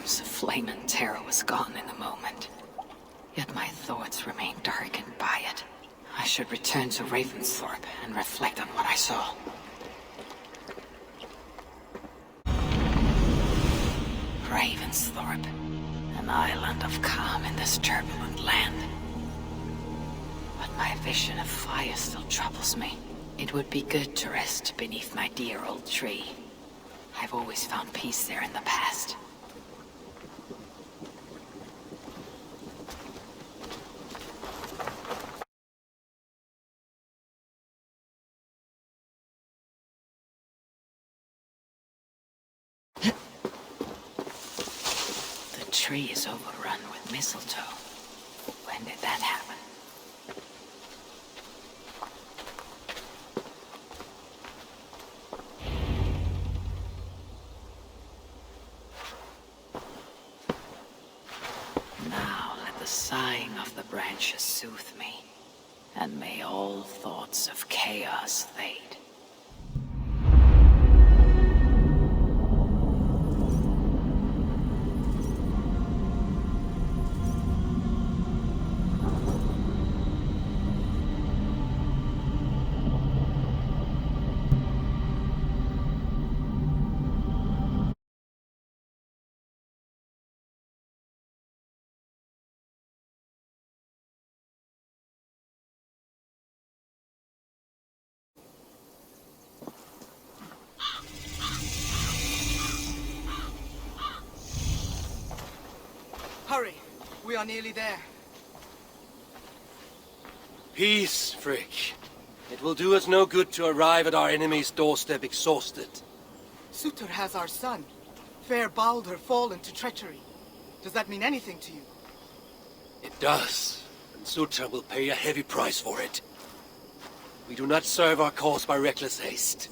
glimpse of flame and terror was gone in a moment. Yet my thoughts remained darkened by it. I should return to Ravensthorpe and reflect on what I saw. Ravensthorpe, an island of calm in this turbulent land. But my vision of fire still troubles me. It would be good to rest beneath my dear old tree. I've always found peace there in the past. The tree is overrun with mistletoe. When did that happen? Now let the sighing of the branches soothe me, and may all thoughts of chaos fade. Hurry! We are nearly there. Peace, Frick. It will do us no good to arrive at our enemy's doorstep exhausted. Sutur has our son. Fair Baldur fallen to treachery. Does that mean anything to you? It does, and Sutur will pay a heavy price for it. We do not serve our cause by reckless haste.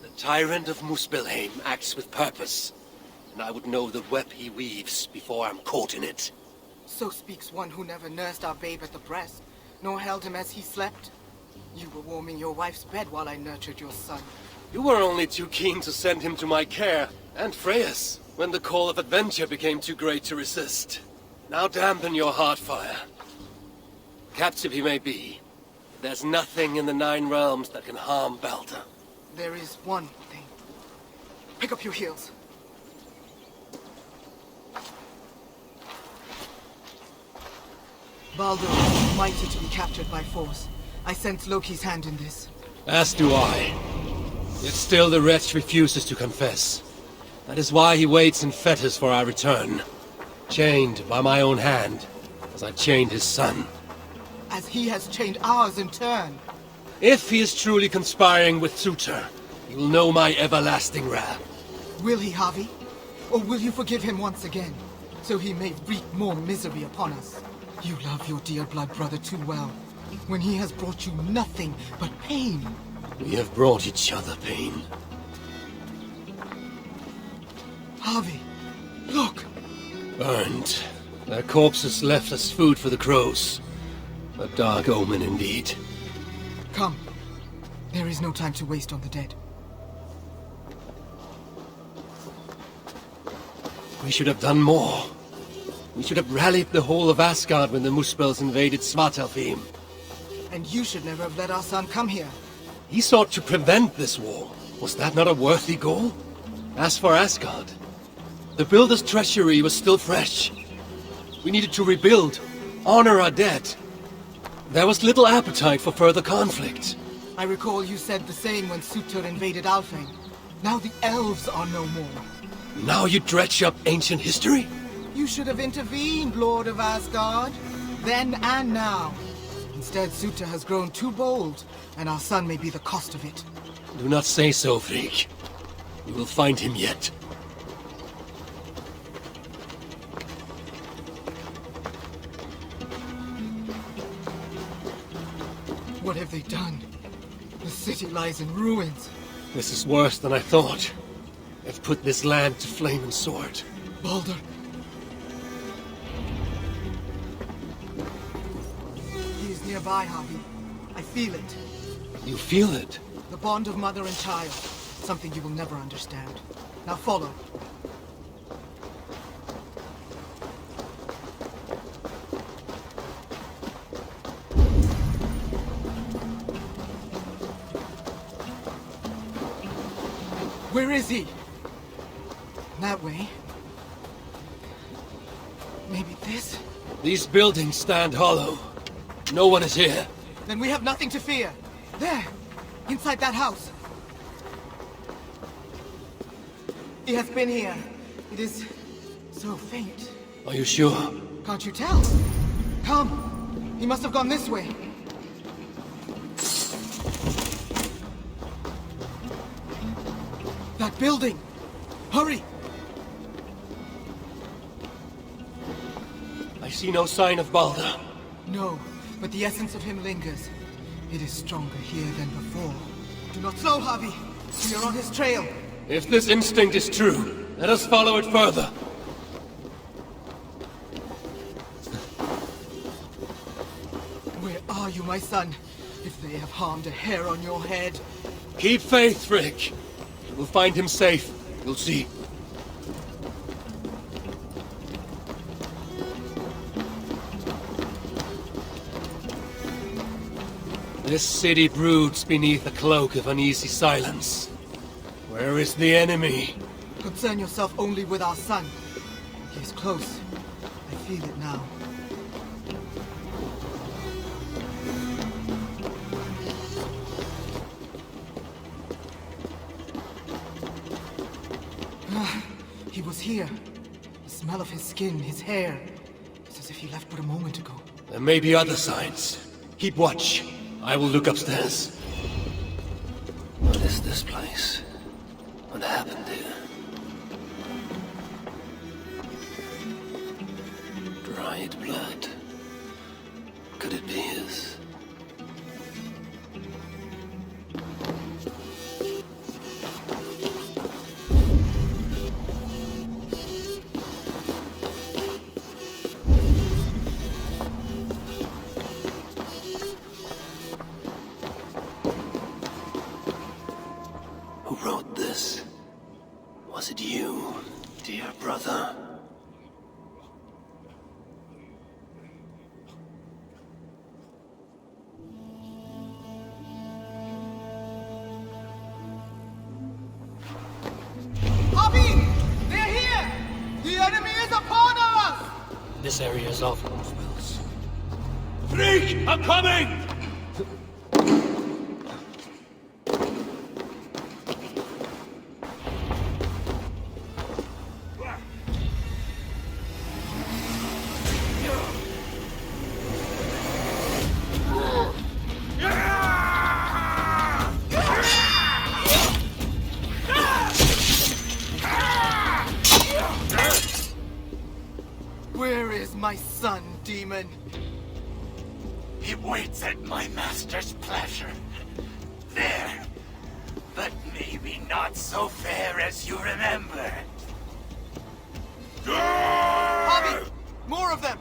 The tyrant of Muspelheim acts with purpose, and I would know the web he weaves before I'm caught in it. So speaks one who never nursed our babe at the breast, nor held him as he slept. You were warming your wife's bed while I nurtured your son. You were only too keen to send him to my care, and Freya's, when the call of adventure became too great to resist. Now dampen your heart fire. Captive he may be, but there's nothing in the Nine Realms that can harm Baldur. There is one thing. Pick up your heels. Baldur is mighty to be captured by force. I sense Loki's hand in this. As do I. Yet still the wretch refuses to confess. That is why he waits in fetters for our return. Chained by my own hand, as I chained his son. As he has chained ours in turn. If he is truly conspiring with Sutur, he will know my everlasting wrath. Will he, Harvey? Or will you forgive him once again, so he may wreak more misery upon us? You love your dear blood brother too well, when he has brought you nothing but pain. We have brought each other pain. Harvey, look! Burned. Their corpses left as food for the crows. A dark omen indeed. Come. There is no time to waste on the dead. We should have done more. We should have rallied the whole of Asgard when the Muspels invaded Svartalfheim. And you should never have let our son come here. He sought to prevent this war. Was that not a worthy goal? As for Asgard, the Builder's treachery was still fresh. We needed to rebuild, honor our dead. There was little appetite for further conflict. I recall you said the same when Sutur invaded Alfheim. Now the elves are no more. Now you dredge up ancient history? You should have intervened, Lord of Asgard. Then and now. Instead, Sutur has grown too bold, and our son may be the cost of it. Do not say so, Frigg. You will find him yet. What have they done? The city lies in ruins. This is worse than I thought. They've put this land to flame and sword. Baldur. He is nearby, Harvey. I feel it. You feel it? The bond of mother and child. Something you will never understand. Now follow. Where is he? That way. Maybe this? These buildings stand hollow. No one is here. Then we have nothing to fear. There! Inside that house. He has been here. It is so faint. Are you sure? Can't you tell? Come. He must have gone this way. That building! Hurry! I see no sign of Balder. No, but the essence of him lingers. It is stronger here than before. Do not slow, Javi. We are on his trail. If this instinct is true, let us follow it further. Where are you, my son? If they have harmed a hair on your head. Keep faith, Rick. We'll find him safe. You'll see. This city broods beneath a cloak of uneasy silence. Where is the enemy? Concern yourself only with our son. He is close. I feel it now. He was here. The smell of his skin, his hair. It's as if he left but a moment ago. There may be other signs. Keep watch. I will look upstairs. What is this place? What happened here? Dried blood. Could it be his? Who wrote this? Was it you, dear brother? Javi! They're here! The enemy is upon us! This area is off Wolfwills. Freak! I'm coming! Where is my son, demon? He waits at my master's pleasure. There. But maybe not so fair as you remember. Javi! More of them!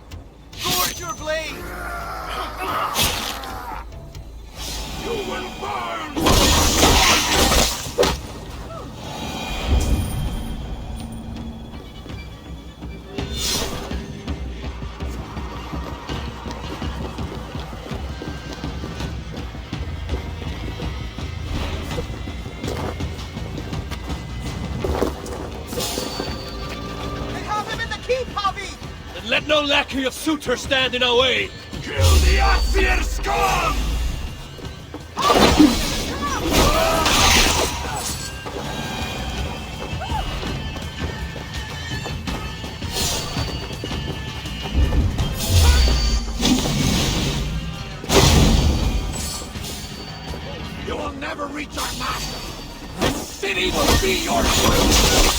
Gorge your blade! You will burn! They have him in the keep, Javi! Then let no lackey of suitors stand in our way! Kill the Asir scum! You will never reach our master! This city will be your doom!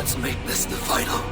Let's make this the final.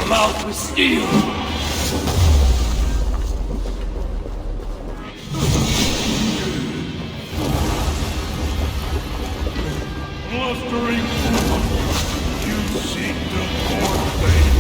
Mouth with steel! Blustering fool! You seek the court fate!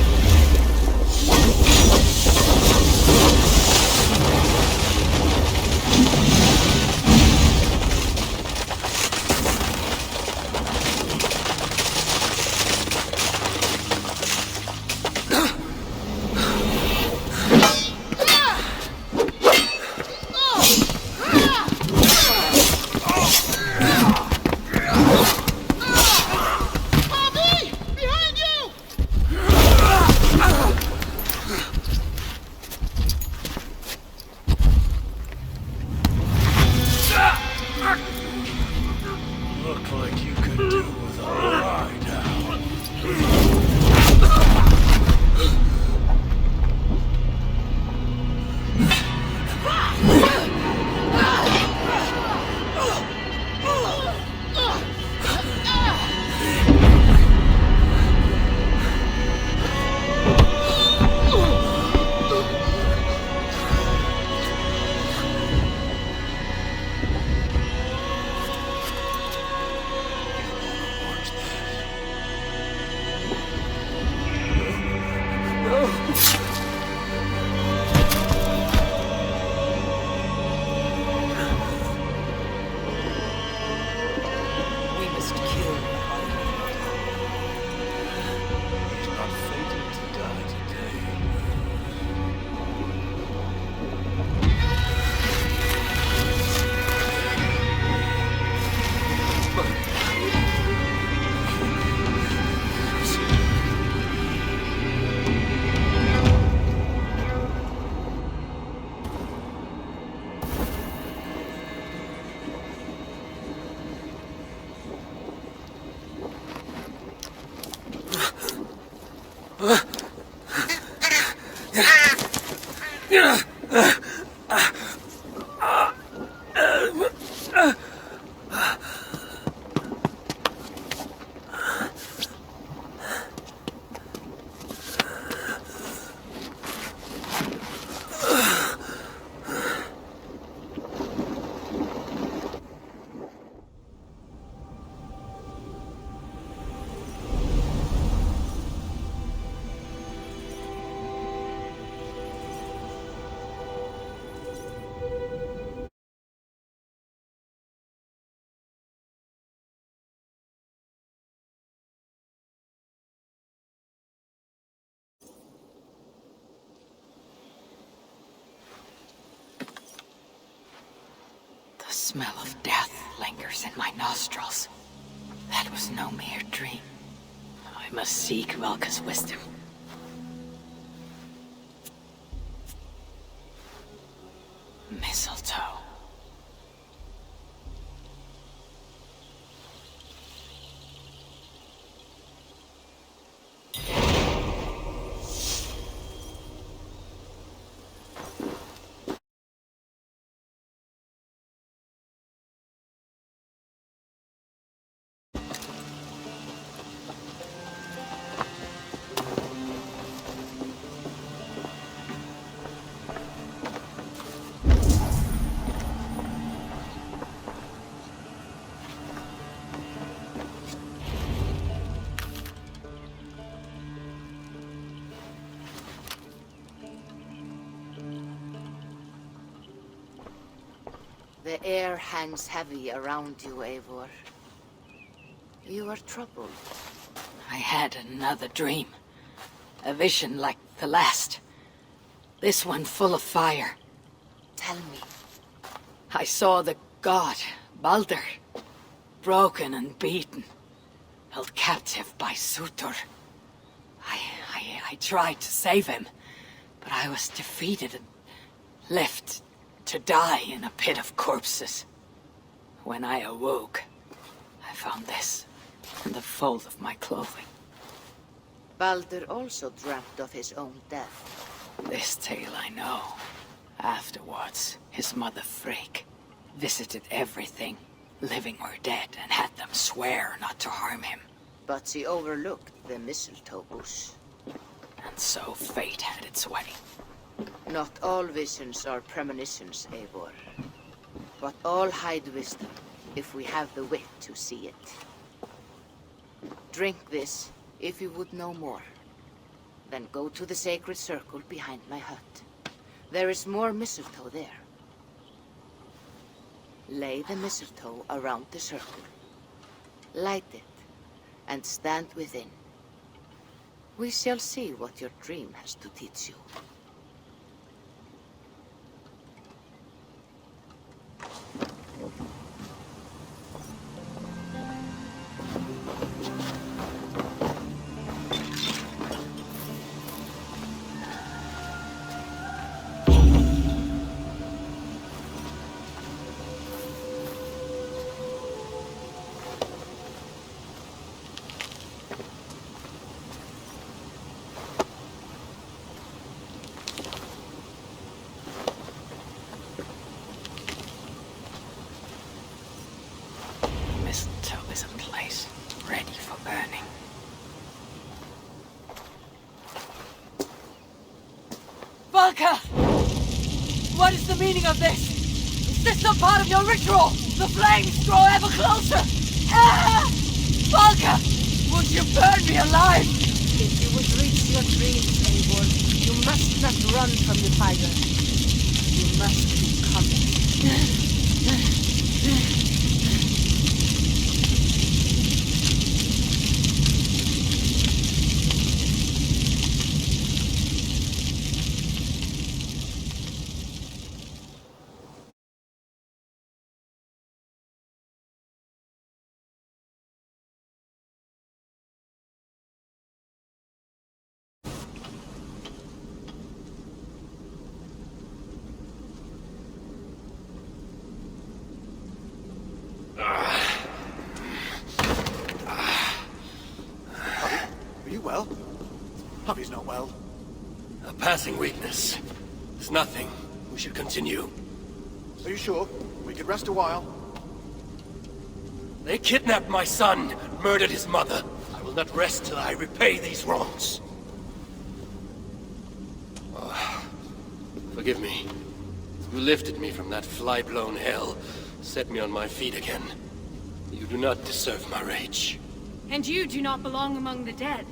Look like you could do with a lie down. The smell of death lingers in my nostrils. That was no mere dream. I must seek Valka's wisdom. Mistletoe. The air hangs heavy around you, Eivor. You are troubled. I had another dream. A vision like the last. This one full of fire. Tell me. I saw the god, Baldur, broken and beaten, held captive by Surtur. I tried to save him, but I was defeated and left to die in a pit of corpses. When I awoke, I found this in the fold of my clothing. Baldur also dreamt of his own death. This tale I know. Afterwards, his mother Frigg visited everything, living or dead, and had them swear not to harm him. But she overlooked the mistletoe bush. And so fate had its way. Not all visions are premonitions, Eivor. But all hide wisdom, if we have the wit to see it. Drink this, if you would know more. Then go to the sacred circle behind my hut. There is more mistletoe there. Lay the mistletoe around the circle. Light it, and stand within. We shall see what your dream has to teach you. Mistletoe is in place, ready for burning. Valka! What is the meaning of this? Is this some part of your ritual? The flames grow ever closer! Ah! Valka! Would you burn me alive? If you would reach your dreams, Eivor, you must not run from the fire. You must keep coming. Are you well? Hubby's not well. A passing weakness. It's nothing. We should continue. Are you sure? We could rest a while. They kidnapped my son, murdered his mother. I will not rest till I repay these wrongs. Oh, forgive me. You lifted me from that fly-blown hell, set me on my feet again. You do not deserve my rage. And you do not belong among the dead.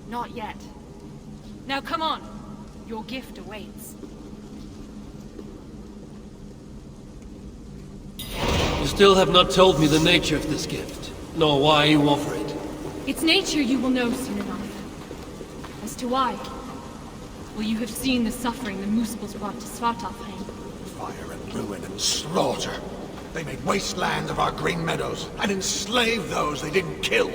Not yet. Now come on. Your gift awaits. You still have not told me the nature of this gift, nor why you offer it. Its nature you will know soon enough. As to why, well, you have seen the suffering the Muspels brought to Svartalfheim. Fire and ruin and slaughter. They made wastelands of our green meadows, and enslaved those they didn't kill.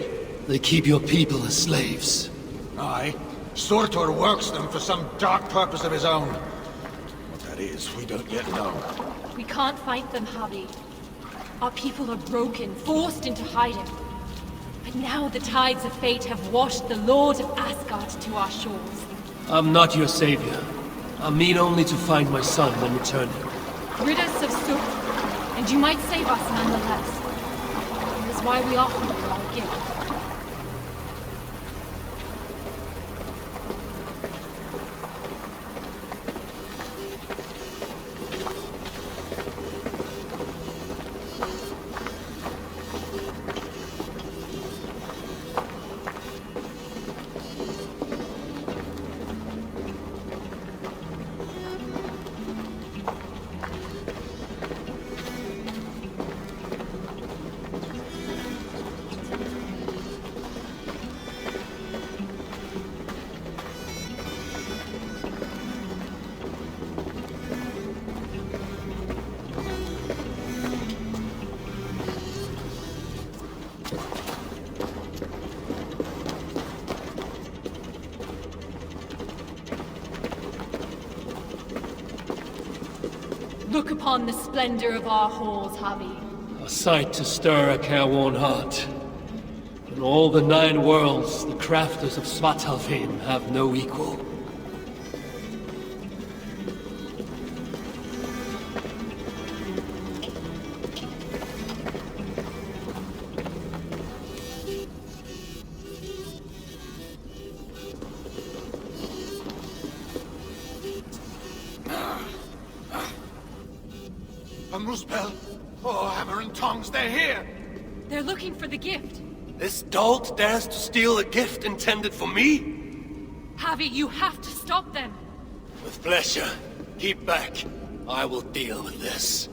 They keep your people as slaves. Aye. Surtur works them for some dark purpose of his own. What that is, we don't yet know. We can't fight them, Havi. Our people are broken, forced into hiding. But now the tides of fate have washed the Lord of Asgard to our shores. I'm not your savior. I mean only to find my son and return him. Rid us of Surtur, and you might save us nonetheless. That is why we offer you our gift. upon the splendor of our halls, Harvey. A sight to stir a careworn heart. In all the 9 worlds, the crafters of Svartalfheim have no equal. A Muspel? Oh, hammer and tongs, they're here! They're looking for the gift. This dolt dares to steal a gift intended for me? Harvey, you have to stop them. With pleasure. Keep back. I will deal with this.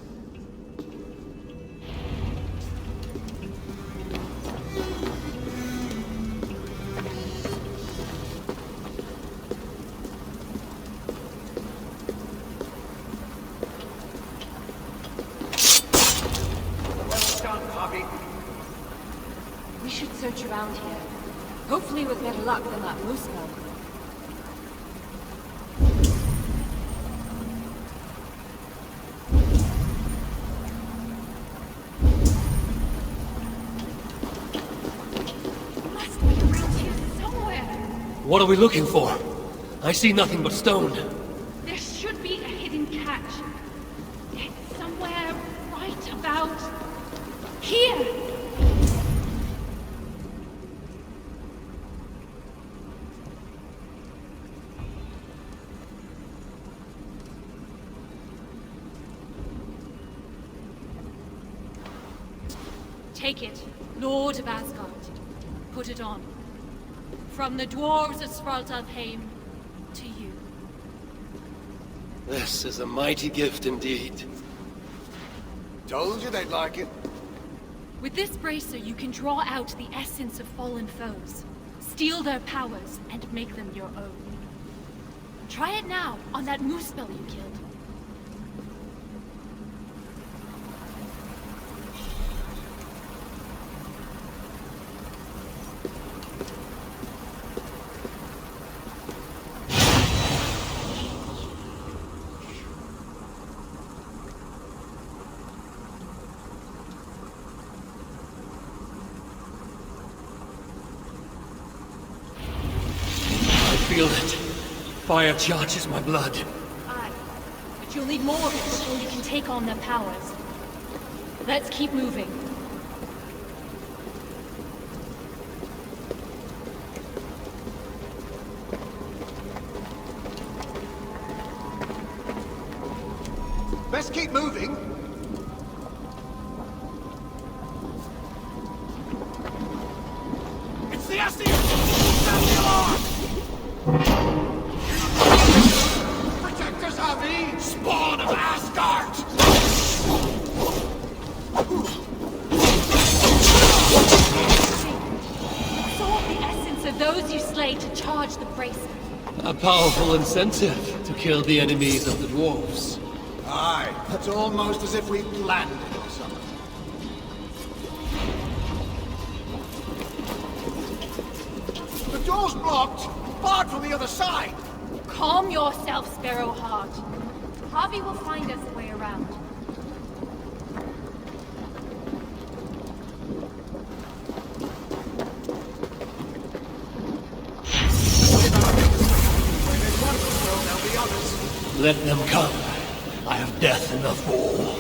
We should search around here. Hopefully with better luck than that Muspel. Must be around here somewhere. What are we looking for? I see nothing but stone. There should be a hidden catch. It's somewhere right about here. Take it, Lord of Asgard. Put it on. From the dwarves of Svartalfheim to you. This is a mighty gift indeed. Told you they'd like it. With this bracer, you can draw out the essence of fallen foes, steal their powers, and make them your own. Try it now on that Muspel you killed. Feel it. Fire charges my blood. Aye, but you'll need more of it before you can take on their powers. Let's keep moving. Best keep moving. It's the Asties! Sound the alarm! Protect us, Harvey! Spawn of Asgard! Absorb the essence of those you slay to charge the bracer. A powerful incentive to kill the enemies of the dwarves. Aye, it's almost as if we planned it or something. The door's blocked! Barred from the other side! Calm yourself, Sparrowheart. Harvey will find us a way around. Let them come. I have death enough for all.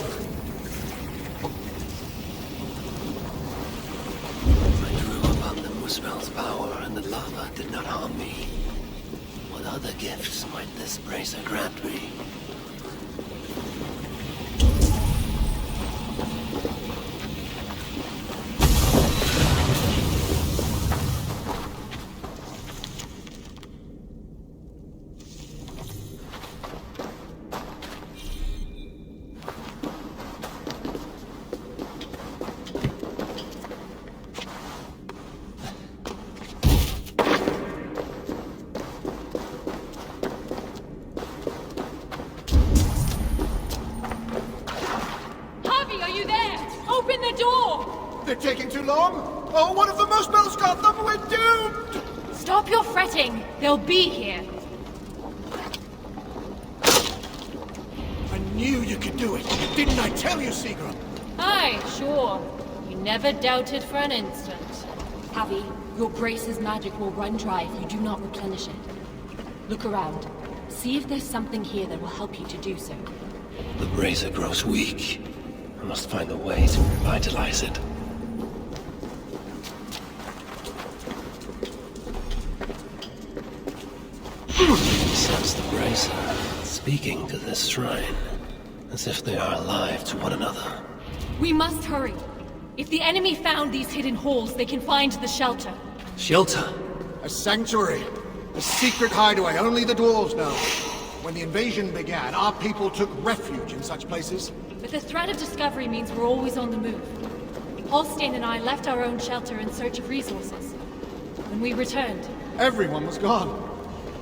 I drew upon the Muspel's power, and the lava did not harm me. What other gifts might this bracer grant me? Open the door! They're taking too long? Oh, what if the Muspel's got them? We're doomed! Stop your fretting. They'll be here. I knew you could do it. Didn't I tell you, Seagram? Aye, sure. You never doubted for an instant. Javi, your brace's magic will run dry if you do not replenish it. Look around. See if there's something here that will help you to do so. The bracer grows weak. I must find a way to revitalize it. Sense the bracer speaking to this shrine, as if they are alive to one another. We must hurry. If the enemy found these hidden halls, they can find the shelter. Shelter? A sanctuary. A secret hideaway only the dwarves know. When the invasion began, our people took refuge in such places. But the threat of discovery means we're always on the move. Holstein and I left our own shelter in search of resources. When we returned, Everyone was gone,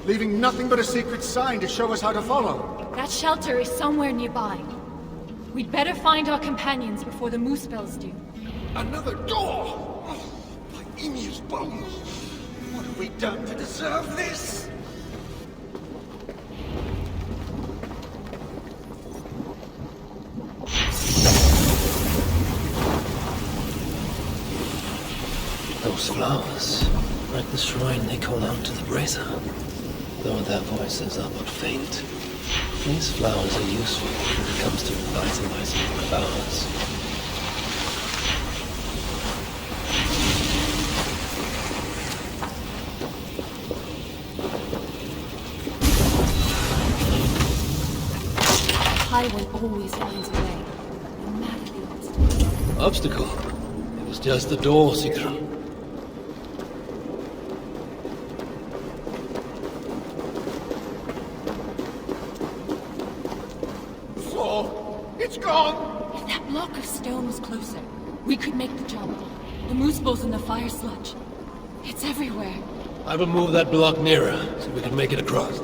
leaving nothing but a secret sign to show us how to follow. that shelter is somewhere nearby. We'd better find our companions before the Moosebells do. Another door! Oh, my Emir's bones! What have we done to deserve this? Those flowers, like the shrine they call out to the bracer. Though their voices are but faint, these flowers are useful when it comes to revitalizing the flowers. Highway always finds a way, no matter the obstacle. Obstacle? It was just the door, Sigrun. It's gone! If that block of stone was closer, we could make the jump. The moose balls in the fire sludge. It's everywhere. I will move that block nearer, so we can make it across.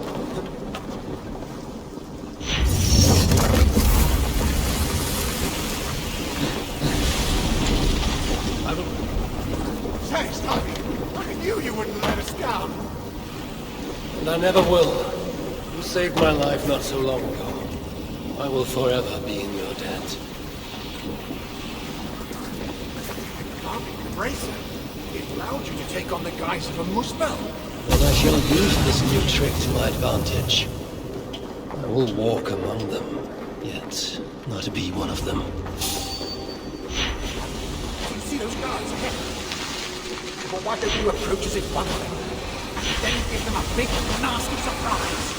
I will... Thanks, Tommy. I knew you wouldn't let us down. And I never will. You saved my life not so long ago. I will forever be in your debt. Tommy, embrace it. It allowed you to take on the guise of a Muspel. Then I shall use this new trick to my advantage. I will walk among them, yet not be one of them. Do you see those guards ahead? Well, why don't you approach as if one of them? And then give them a big, nasty surprise.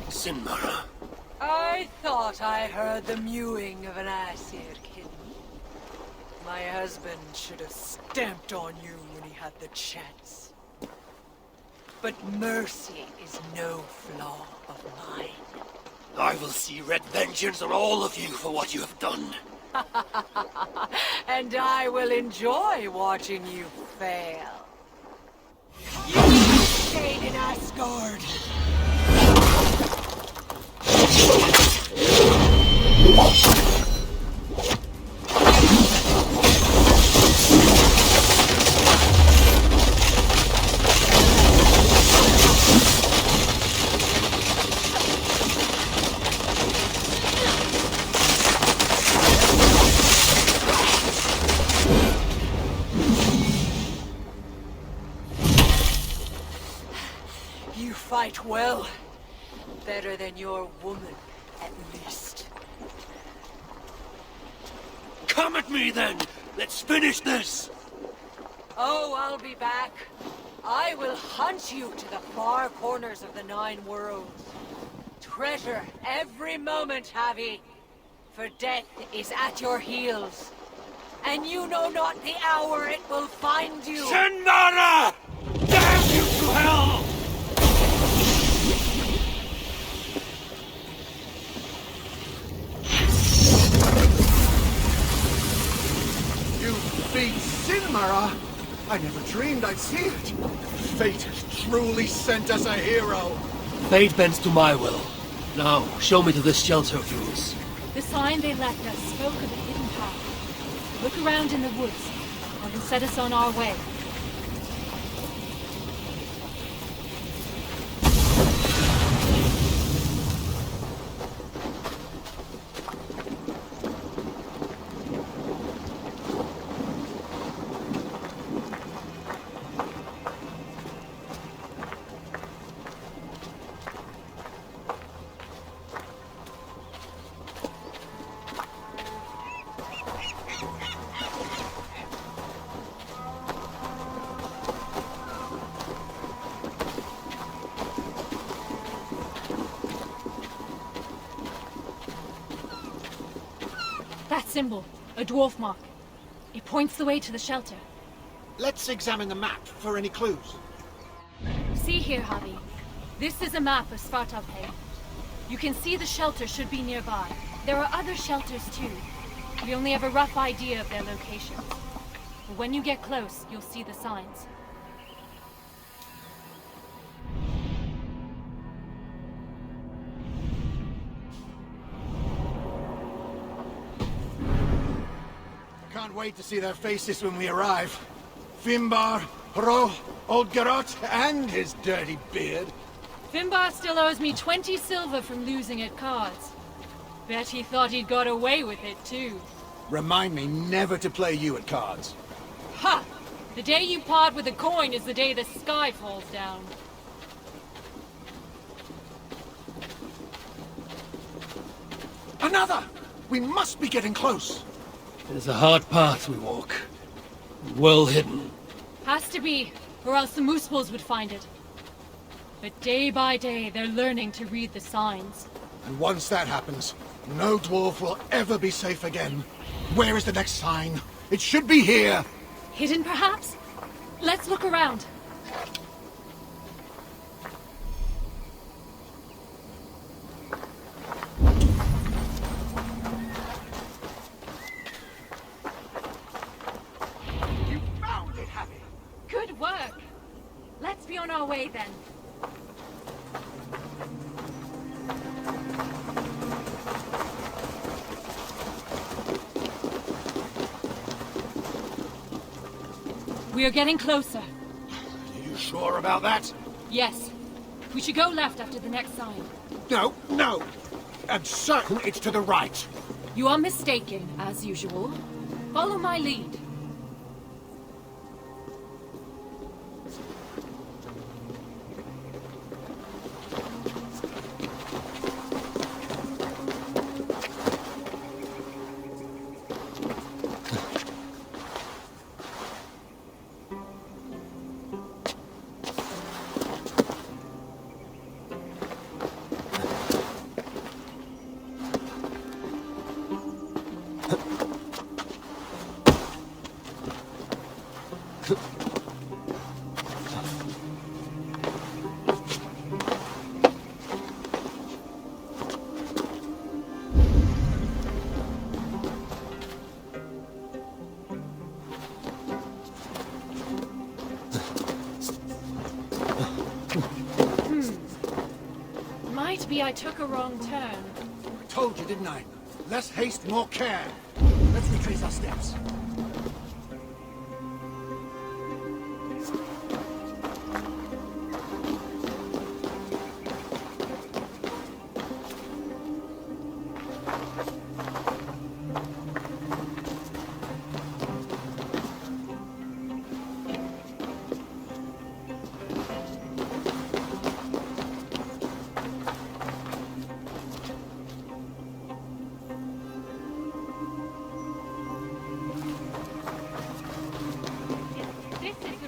Sinmara. I thought I heard the mewing of an Aesir kitten. My husband should have stamped on you when he had the chance. But mercy is no flaw of mine. I will see red vengeance on all of you for what you have done. And I will enjoy watching you fail. You stayed in Asgard. You fight well. Better than your woman, at least. Come at me then! Let's finish this! Oh, I'll be back. I will hunt you to the far corners of the 9 worlds. Treasure every moment, Javi, for death is at your heels. And you know not the hour it will find you. Shinara! Damn you to hell! You beat Sinmara? I never dreamed I'd see it. Fate has truly sent us a hero. Fate bends to my will. Now, show me to this shelter of yours. The sign they left us spoke of a hidden path. Look around in the woods. I will set us on our way. That symbol, a dwarf mark. It points the way to the shelter. Let's examine the map for any clues. See here, Javi. This is a map of Svartalfheim. You can see the shelter should be nearby. There are other shelters too. We only have a rough idea of their locations. But when you get close, you'll see the signs. Can't wait to see their faces when we arrive. Finbar, Hro, Old Garot, and his dirty beard. Finbar still owes me 20 silver from losing at cards. Bet he thought he'd got away with it too. Remind me never to play you at cards. Ha! The day you part with a coin is the day the sky falls down. Another! We must be getting close. It is a hard path we walk. Well hidden. Has to be, or else the Moosepools would find it. But day by day, they're learning to read the signs. And once that happens, no dwarf will ever be safe again. Where is the next sign? It should be here. Hidden, perhaps? Let's look around. You found it, Happy. Good work. Let's be on our way then. We are getting closer. Are you sure about that? Yes. We should go left after the next sign. No, no. I'm certain it's to the right. You are mistaken, as usual. Follow my lead. Might be I took a wrong turn. I told you, didn't I? Less haste, more care. Let's retrace our steps.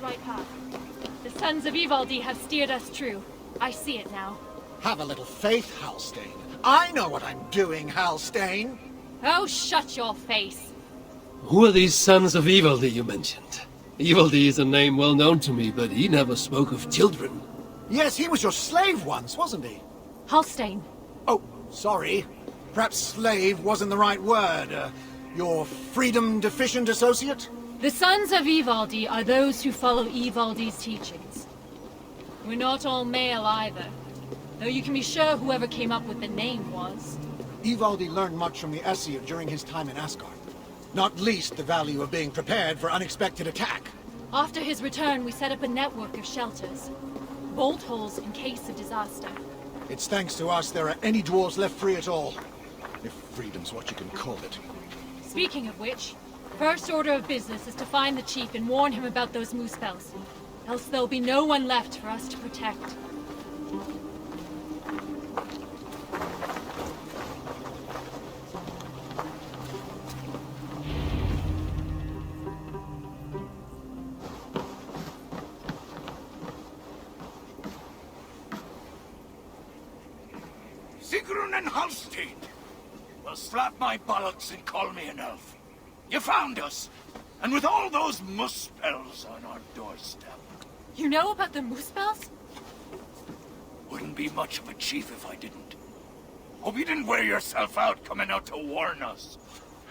right path. The sons of Ivaldi have steered us true. I see it now. Have a little faith, Halstein. I know what I'm doing, Halstein. Oh, shut your face. Who are these sons of Ivaldi you mentioned? Ivaldi is a name well known to me, but he never spoke of children. Yes, he was your slave once, wasn't he? Halstein. Oh, sorry. Perhaps slave wasn't the right word. Your freedom-deficient associate? The sons of Ivaldi are those who follow Ivaldi's teachings. We're not all male either, though you can be sure whoever came up with the name was. Ivaldi learned much from the Aesir during his time in Asgard. Not least the value of being prepared for unexpected attack. After his return, we set up a network of shelters. Bolt holes in case of disaster. It's thanks to us there are any dwarves left free at all. If freedom's what you can call it. Speaking of which, first order of business is to find the chief and warn him about those moose bells. Else there'll be no one left for us to protect. Sigrun and Halstein! Well, slap my bollocks and call me an elf. You found us! And with all those moose spells on our doorstep. You know about the moose bells? Wouldn't be much of a chief if I didn't. Hope you didn't wear yourself out coming out to warn us.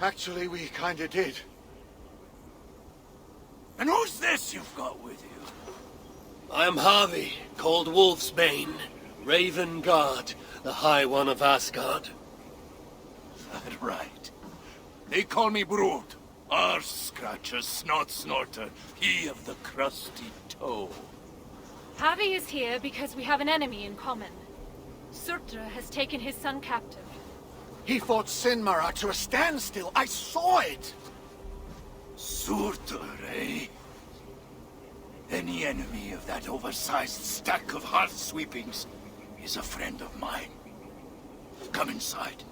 Actually, we kinda did. And who's this you've got with you? I am Harvey, called Wolfsbane, Raven Guard, the High One of Asgard. That right. They call me Brood. Arse Scratcher, Snot Snorter, he of the crusty toe. Harvey is here because we have an enemy in common. Surtra has taken his son captive. He fought Sinmara to a standstill. I saw it! Surtur, eh? Any enemy of that oversized stack of hearth sweepings is a friend of mine. Come inside.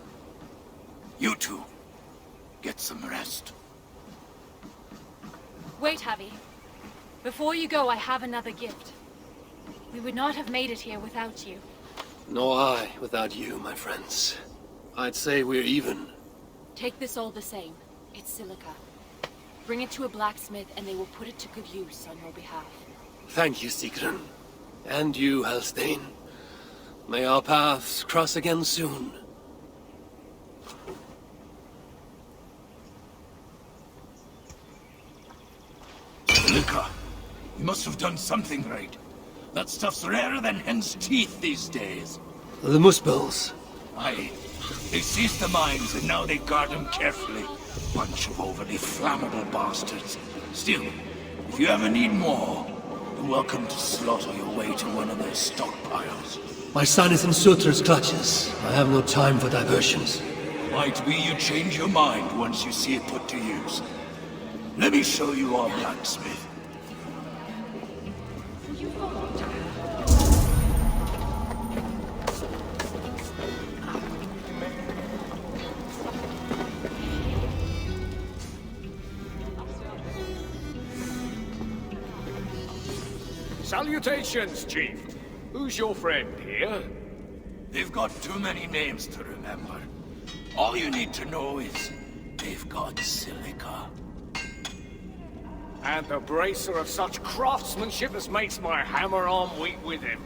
You two, get some rest. Wait, Harvey. Before you go, I have another gift. We would not have made it here without you. Nor I without you, my friends. I'd say we're even. Take this all the same. It's silica. Bring it to a blacksmith and they will put it to good use on your behalf. Thank you, Sigrun. And you, Halstein. May our paths cross again soon. Silica, you must have done something right. That stuff's rarer than hen's teeth these days. The Muspels. Aye. They seized the mines and now they guard them carefully. Bunch of overly flammable bastards. Still, if you ever need more, you're welcome to slaughter your way to one of their stockpiles. My son is in Surtur's clutches. I have no time for diversions. Might be you change your mind once you see it put to use. Let me show you our blacksmith. Salutations, Chief. Who's your friend here? They've got too many names to remember. All you need to know is they've got silica. And the bracer of such craftsmanship as makes my hammer arm weak with envy.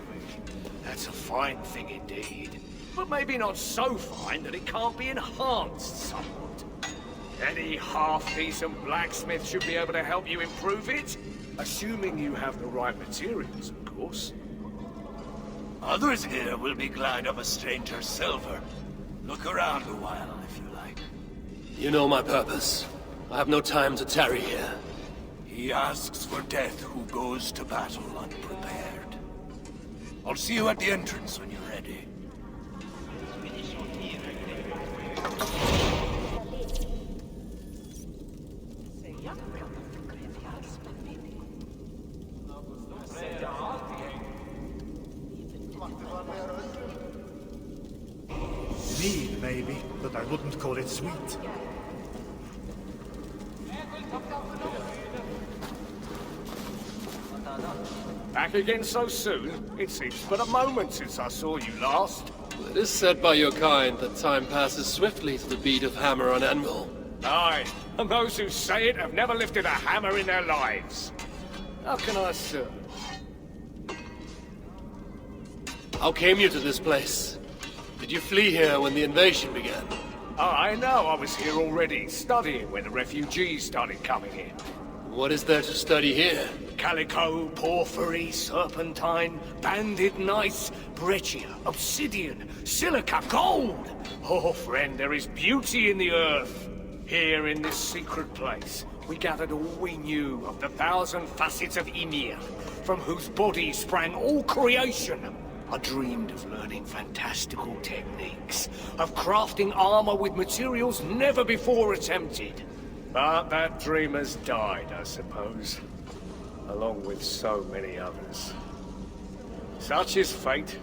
That's a fine thing indeed. But maybe not so fine that it can't be enhanced somewhat. Any half-decent blacksmith should be able to help you improve it. Assuming you have the right materials, of course. Others here will be glad of a stranger's silver. Look around a while, if you like. You know my purpose. I have no time to tarry here. He asks for death who goes to battle unprepared. I'll see you at the entrance when you're ready. Mead, maybe, but I wouldn't call it sweet. Back again so soon? It seems but a moment since I saw you last. It is said by your kind that time passes swiftly to the beat of hammer on anvil. Aye, and those who say it have never lifted a hammer in their lives. How can I serve? How came you to this place? Did you flee here when the invasion began? I know, I was here already, studying when the refugees started coming in. What is there to study here? Calico, porphyry, serpentine, banded gneiss, breccia, obsidian, silica, gold! Oh, friend, there is beauty in the earth. Here in this secret place, we gathered all we knew of the 1,000 facets of Ymir, from whose body sprang all creation. I dreamed of learning fantastical techniques, of crafting armor with materials never before attempted. But that dream has died, I suppose, along with so many others. Such is fate.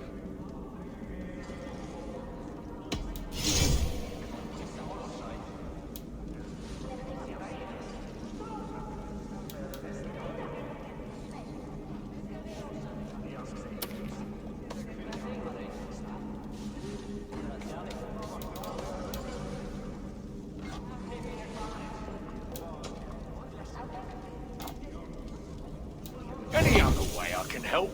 Any other way I can help?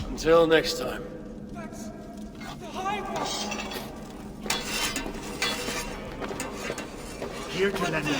Until next time. Here to lend you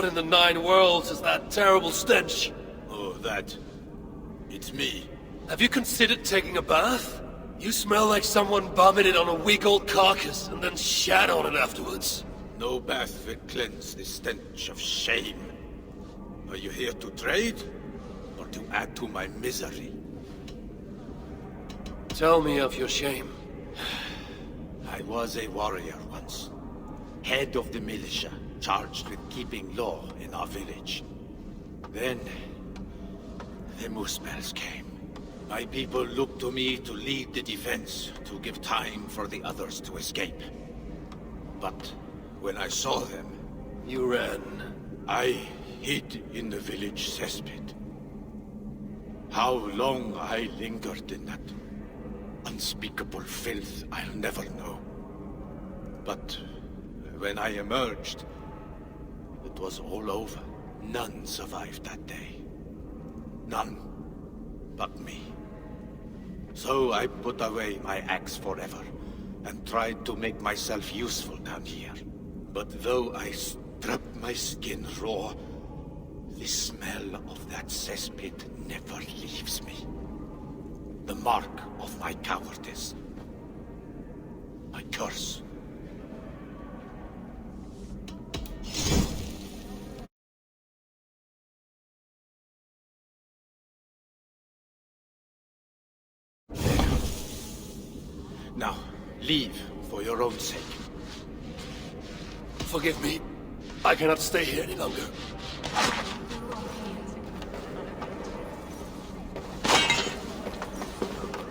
What in the 9 worlds is that terrible stench? Oh, that. It's me. Have you considered taking a bath? You smell like someone vomited on a weak old carcass and then shat on it afterwards. No bath will cleanse the stench of shame. Are you here to trade? Or to add to my misery? Tell me of your shame. I was a warrior once. Head of the militia, charged with keeping law in our village. Then, the Muspels came. My people looked to me to lead the defense, to give time for the others to escape. But when I saw them... You ran. I hid in the village cesspit. How long I lingered in that unspeakable filth, I'll never know. But when I emerged, it was all over. None survived that day. None but me. So I put away my axe forever, and tried to make myself useful down here. But though I strip my skin raw, the smell of that cesspit never leaves me. The mark of my cowardice. My curse. Now, leave for your own sake. Forgive me. I cannot stay here any longer.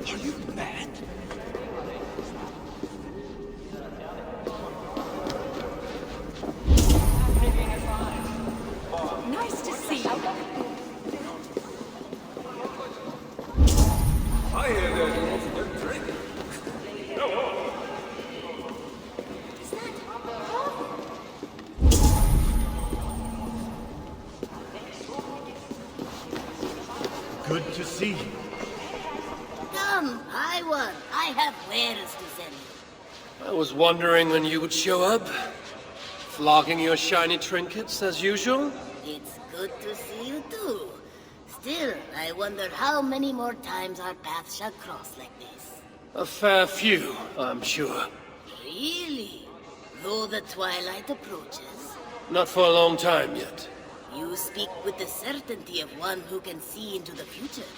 Are you mad? Nice to see you. I hear there's an awful good drink. Good to see you. Come, I have wares to sell you. I was wondering when you would show up. Flogging your shiny trinkets as usual? It's good to see you too. Still, I wonder how many more times our paths shall cross like this. A fair few, I'm sure. Really? Though the twilight approaches? Not for a long time yet. You speak with the certainty of one who can see into the future.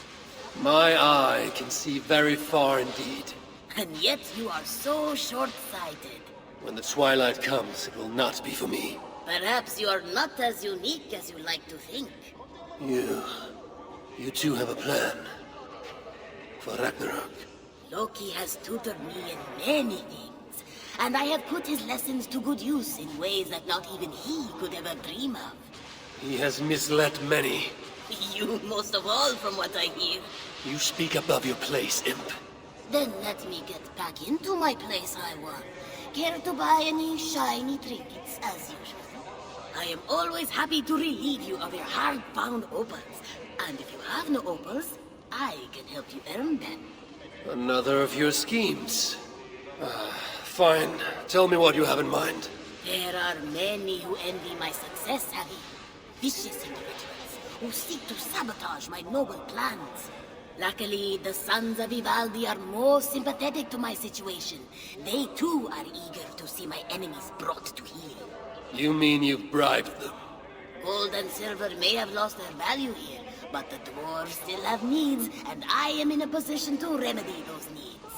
My eye can see very far indeed. And yet you are so short-sighted. When the twilight comes, it will not be for me. Perhaps you are not as unique as you like to think. You too have a plan. For Ragnarok. Loki has tutored me in many things, and I have put his lessons to good use in ways that not even he could ever dream of. He has misled many. You most of all, from what I hear. You speak above your place, imp. Then let me get back into my place, I want. Care to buy any shiny trinkets, as usual? I am always happy to relieve you of your hard-bound opals. And if you have no opals, I can help you earn them. Another of your schemes. Fine. Tell me what you have in mind. There are many who envy my success, Harry. Vicious individuals who seek to sabotage my noble plans. Luckily, the sons of Vivaldi are more sympathetic to my situation. They too are eager to see my enemies brought to heel. You mean you've bribed them? Gold and silver may have lost their value here, but the dwarves still have needs, and I am in a position to remedy those needs.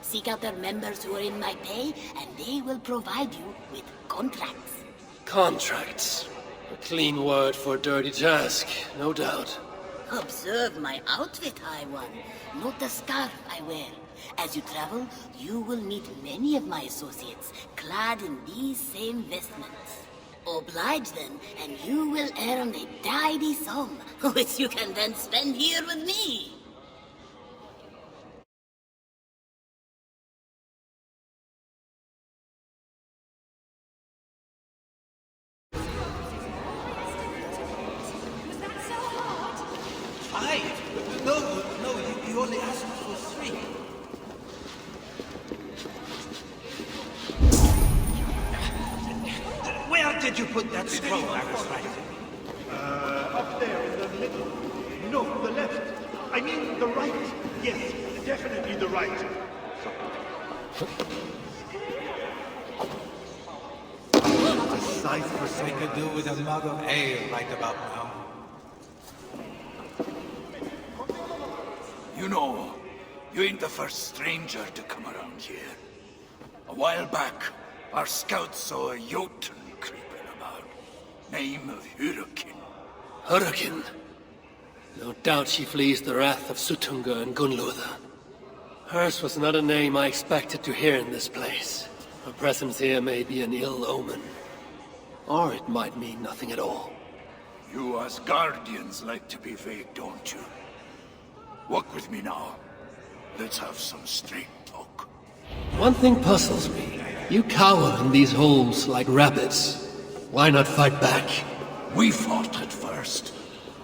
Seek out their members who are in my pay, and they will provide you with contracts. Contracts? A clean word for a dirty task, no doubt. Observe my outfit, High One. Note the scarf I wear. As you travel, you will meet many of my associates, clad in these same vestments. Oblige them, and you will earn a tidy sum, which you can then spend here with me. No, you only asked for 3. Where did you put that scroll I was writing? Up there in the middle. No, the left. I mean the right. Yes, definitely the right. A sight for we could do with a mug of ale right about now. You know, you ain't the first stranger to come around here. A while back, our scouts saw a Jotun creeping about. Name of Hurricane. Hurricane? No doubt she flees the wrath of Sutunga and Gunnlotha. Hers was not a name I expected to hear in this place. Her presence here may be an ill omen. Or it might mean nothing at all. You Asgardians like to be vague, don't you? Walk with me now. Let's have some straight talk. One thing puzzles me. You cower in these holes like rabbits. Why not fight back? We fought at first.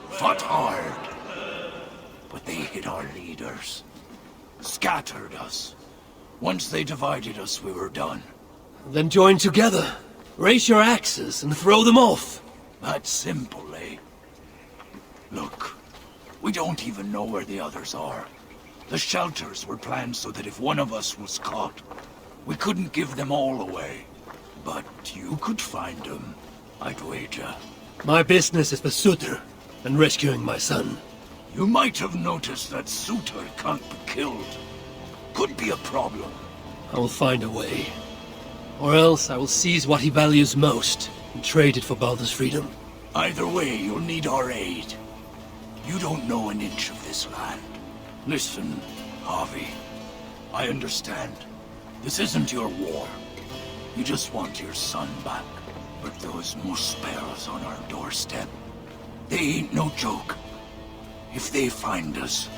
Fought hard. But they hit our leaders. Scattered us. Once they divided us, we were done. Then join together. Raise your axes and throw them off. That's simple, eh? Look, we don't even know where the others are. The shelters were planned so that if one of us was caught, we couldn't give them all away. But you could find them, I'd wager. My business is with Sutur and rescuing my son. You might have noticed that Sutur can't be killed. Could be a problem. I will find a way. Or else I will seize what he values most and trade it for Baldur's freedom. Either way, you'll need our aid. You don't know an inch of this land. Listen, Harvey. I understand. This isn't your war. You just want your son back. But those Muspels on our doorstep, they ain't no joke. If they find us,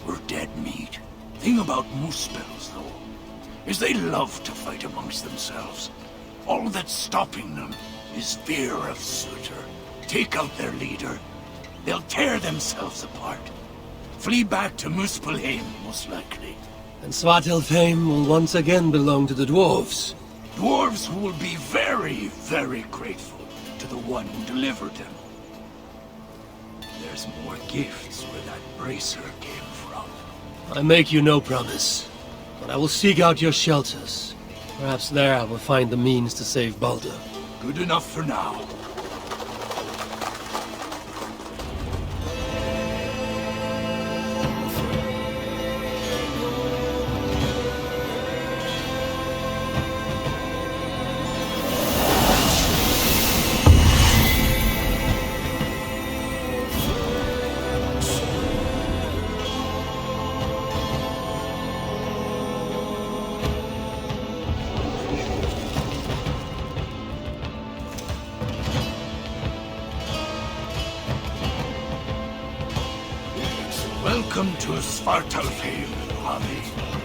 we're dead meat. Thing about Muspels, though, is they love to fight amongst themselves. All that's stopping them is fear of Sutur. Take out their leader, they'll tear themselves apart. Flee back to Muspelheim, most likely. And Svartalfheim will once again belong to the dwarves. Dwarves who will be very, very grateful to the one who delivered them. There's more gifts where that bracer came from. I make you no promise, but I will seek out your shelters. Perhaps there I will find the means to save Baldur. Good enough for now. Welcome to Svartalfheim, Havi.